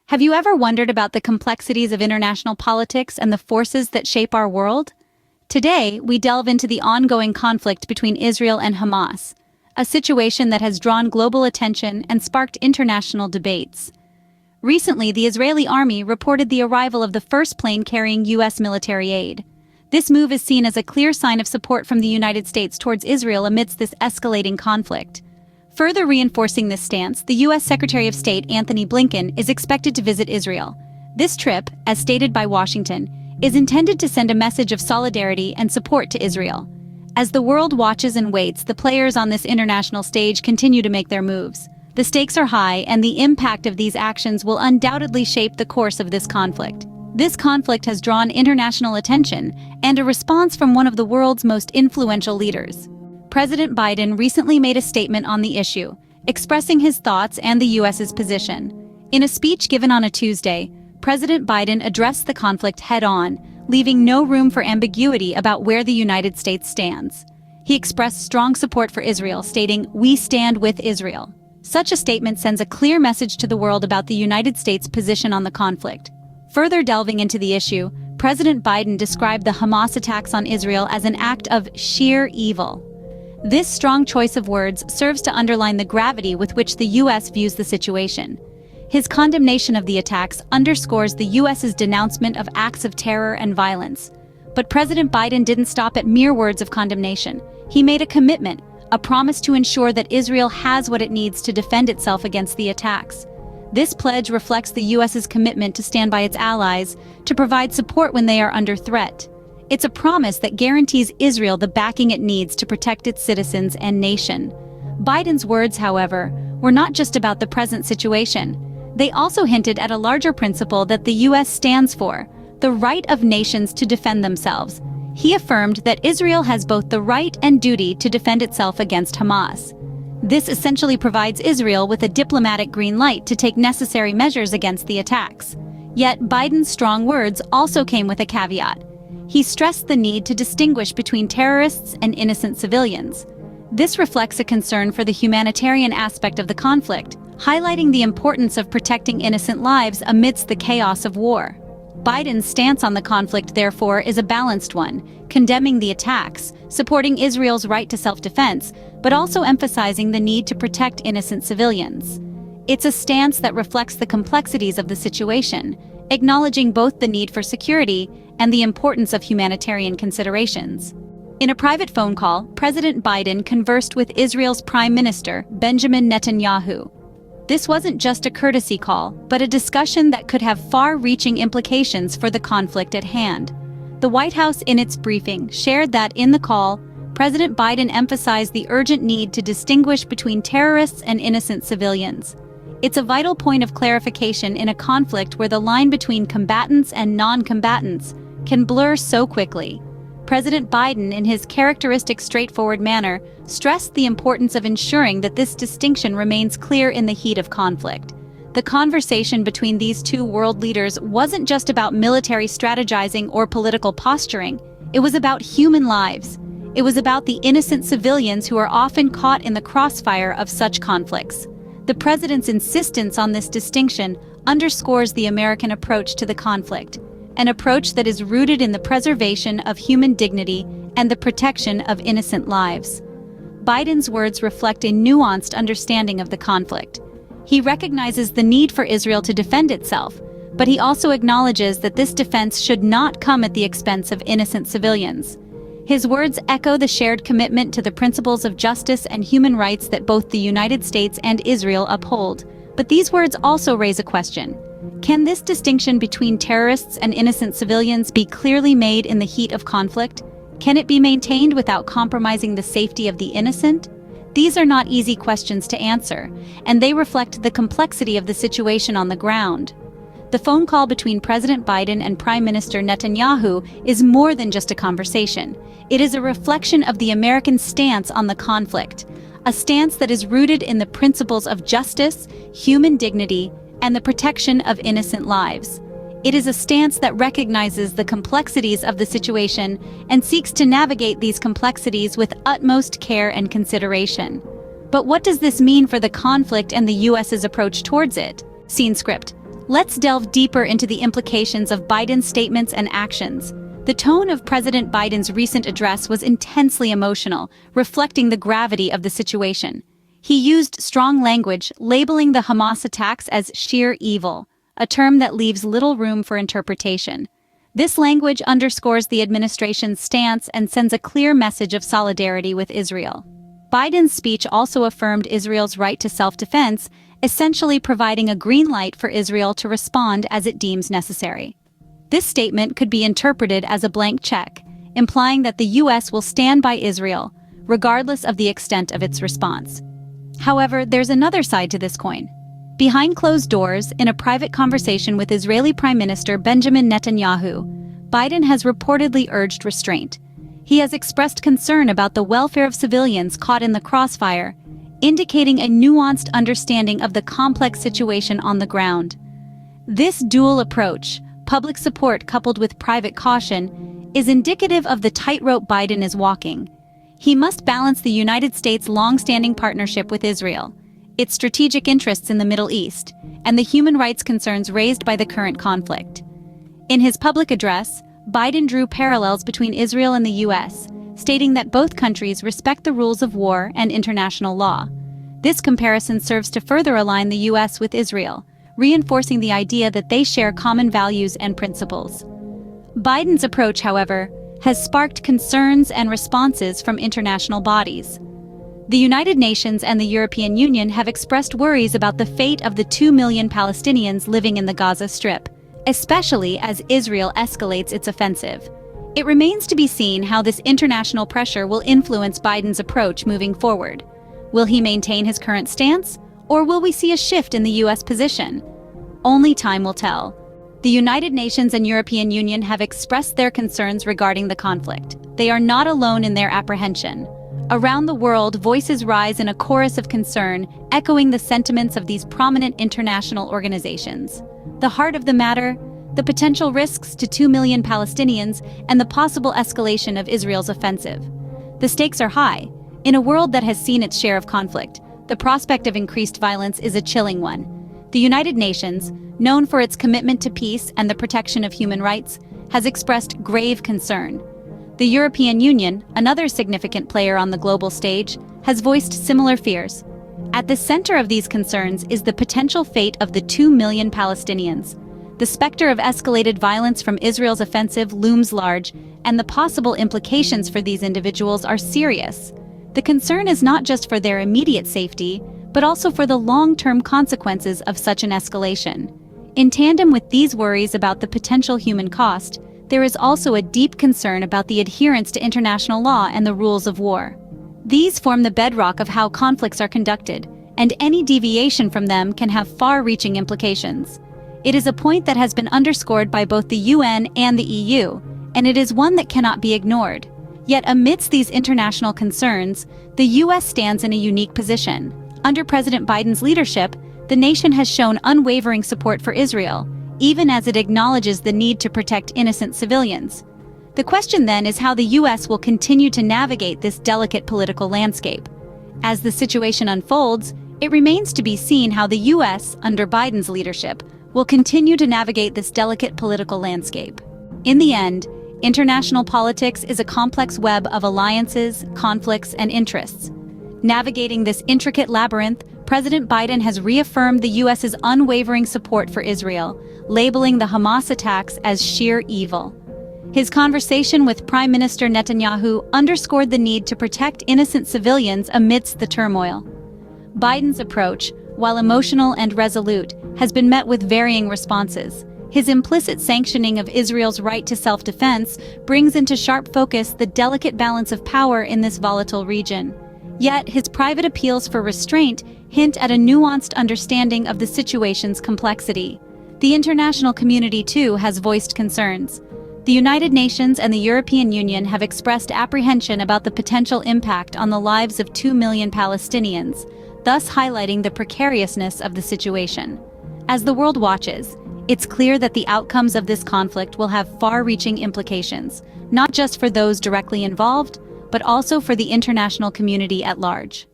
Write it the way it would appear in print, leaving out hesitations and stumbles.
Have you ever wondered about the complexities of international politics and the forces that shape our world? Today, we delve into the ongoing conflict between Israel and Hamas, a situation that has drawn global attention and sparked international debates. Recently, the Israeli army reported the arrival of the first plane carrying U.S. military aid. This move is seen as a clear sign of support from the United States towards Israel amidst this escalating conflict. Further reinforcing this stance, the U.S. Secretary of State Anthony Blinken is expected to visit Israel. This trip, as stated by Washington, is intended to send a message of solidarity and support to Israel. As the world watches and waits, the players on this international stage continue to make their moves. The stakes are high, and the impact of these actions will undoubtedly shape the course of this conflict. This conflict has drawn international attention and a response from one of the world's most influential leaders. President Biden recently made a statement on the issue, expressing his thoughts and the U.S.'s position. In a speech given on a Tuesday, President Biden addressed the conflict head-on, leaving no room for ambiguity about where the United States stands. He expressed strong support for Israel, stating, "We stand with Israel." Such a statement sends a clear message to the world about the United States' position on the conflict. Further delving into the issue, President Biden described the Hamas attacks on Israel as an act of sheer evil. This strong choice of words serves to underline the gravity with which the U.S. views the situation. His condemnation of the attacks underscores the U.S.'s denouncement of acts of terror and violence. But President Biden didn't stop at mere words of condemnation. He made a commitment, a promise to ensure that Israel has what it needs to defend itself against the attacks. This pledge reflects the U.S.'s commitment to stand by its allies, to provide support when they are under threat. It's a promise that guarantees Israel the backing it needs to protect its citizens and nation. Biden's words, however, were not just about the present situation. They also hinted at a larger principle that the U.S. stands for, the right of nations to defend themselves. He affirmed that Israel has both the right and duty to defend itself against Hamas. This essentially provides Israel with a diplomatic green light to take necessary measures against the attacks. Yet Biden's strong words also came with a caveat. He stressed the need to distinguish between terrorists and innocent civilians. This reflects a concern for the humanitarian aspect of the conflict, highlighting the importance of protecting innocent lives amidst the chaos of war. Biden's stance on the conflict, therefore, is a balanced one, condemning the attacks, supporting Israel's right to self-defense, but also emphasizing the need to protect innocent civilians. It's a stance that reflects the complexities of the situation, acknowledging both the need for security and the importance of humanitarian considerations. In a private phone call, President Biden conversed with Israel's Prime Minister, Benjamin Netanyahu. This wasn't just a courtesy call, but a discussion that could have far-reaching implications for the conflict at hand. The White House, in its briefing, shared that in the call, President Biden emphasized the urgent need to distinguish between terrorists and innocent civilians. It's a vital point of clarification in a conflict where the line between combatants and non-combatants can blur so quickly. President Biden, in his characteristic straightforward manner, stressed the importance of ensuring that this distinction remains clear in the heat of conflict. The conversation between these two world leaders wasn't just about military strategizing or political posturing. It was about human lives. It was about the innocent civilians who are often caught in the crossfire of such conflicts. The president's insistence on this distinction underscores the American approach to the conflict, an approach that is rooted in the preservation of human dignity and the protection of innocent lives. Biden's words reflect a nuanced understanding of the conflict. He recognizes the need for Israel to defend itself, but he also acknowledges that this defense should not come at the expense of innocent civilians. His words echo the shared commitment to the principles of justice and human rights that both the United States and Israel uphold. But these words also raise a question. Can this distinction between terrorists and innocent civilians be clearly made in the heat of conflict? Can it be maintained without compromising the safety of the innocent? These are not easy questions to answer, and they reflect the complexity of the situation on the ground. The phone call between President Biden and Prime Minister Netanyahu is more than just a conversation. It is a reflection of the American stance on the conflict, a stance that is rooted in the principles of justice, human dignity, and the protection of innocent lives. It is a stance that recognizes the complexities of the situation and seeks to navigate these complexities with utmost care and consideration. But what does this mean for the conflict and the U.S.'s approach towards it? Scene script. Let's delve deeper into the implications of Biden's statements and actions. The tone of President Biden's recent address was intensely emotional, reflecting the gravity of the situation. He used strong language, labeling the Hamas attacks as sheer evil, a term that leaves little room for interpretation. This language underscores the administration's stance and sends a clear message of solidarity with Israel. Biden's speech also affirmed Israel's right to self-defense, essentially providing a green light for Israel to respond as it deems necessary. This statement could be interpreted as a blank check, implying that the U.S. will stand by Israel, regardless of the extent of its response. However, there's another side to this coin. Behind closed doors, in a private conversation with Israeli Prime Minister Benjamin Netanyahu, Biden has reportedly urged restraint. He has expressed concern about the welfare of civilians caught in the crossfire, indicating a nuanced understanding of the complex situation on the ground. This dual approach, public support coupled with private caution, is indicative of the tightrope Biden is walking. He must balance the United States' long-standing partnership with Israel, its strategic interests in the Middle East, and the human rights concerns raised by the current conflict. In his public address, Biden drew parallels between Israel and the U.S., stating that both countries respect the rules of war and international law. This comparison serves to further align the U.S. with Israel, reinforcing the idea that they share common values and principles. Biden's approach, however, has sparked concerns and responses from international bodies. The United Nations and the European Union have expressed worries about the fate of the 2 million Palestinians living in the Gaza Strip, especially as Israel escalates its offensive. It remains to be seen how this international pressure will influence Biden's approach moving forward. Will he maintain his current stance, or will we see a shift in the U.S. position? Only time will tell. The United Nations and European Union have expressed their concerns regarding the conflict. They are not alone in their apprehension. Around the world, voices rise in a chorus of concern, echoing the sentiments of these prominent international organizations. The heart of the matter, the potential risks to 2 million Palestinians, and the possible escalation of Israel's offensive. The stakes are high. In a world that has seen its share of conflict, the prospect of increased violence is a chilling one. The United Nations, known for its commitment to peace and the protection of human rights, has expressed grave concern. The European Union, another significant player on the global stage, has voiced similar fears. At the center of these concerns is the potential fate of the 2 million Palestinians. The specter of escalated violence from Israel's offensive looms large, and the possible implications for these individuals are serious. The concern is not just for their immediate safety, but also for the long-term consequences of such an escalation. In tandem with these worries about the potential human cost, there is also a deep concern about the adherence to international law and the rules of war. These form the bedrock of how conflicts are conducted, and any deviation from them can have far-reaching implications. It is a point that has been underscored by both the UN and the EU, and it is one that cannot be ignored. Yet amidst these international concerns, the U.S. stands in a unique position. Under President Biden's leadership, the nation has shown unwavering support for Israel, even as it acknowledges the need to protect innocent civilians. The question then is how the U.S. will continue to navigate this delicate political landscape. As the situation unfolds, it remains to be seen how the U.S., under Biden's leadership, will continue to navigate this delicate political landscape. In the end, international politics is a complex web of alliances, conflicts, and interests. Navigating this intricate labyrinth, President Biden has reaffirmed the U.S.'s unwavering support for Israel, labeling the Hamas attacks as sheer evil. His conversation with Prime Minister Netanyahu underscored the need to protect innocent civilians amidst the turmoil. Biden's approach, while emotional and resolute, has been met with varying responses. His implicit sanctioning of Israel's right to self-defense brings into sharp focus the delicate balance of power in this volatile region. Yet, his private appeals for restraint hint at a nuanced understanding of the situation's complexity. The international community, too, has voiced concerns. The United Nations and the European Union have expressed apprehension about the potential impact on the lives of 2 million Palestinians, thus highlighting the precariousness of the situation. As the world watches, it's clear that the outcomes of this conflict will have far-reaching implications, not just for those directly involved, but also for the international community at large.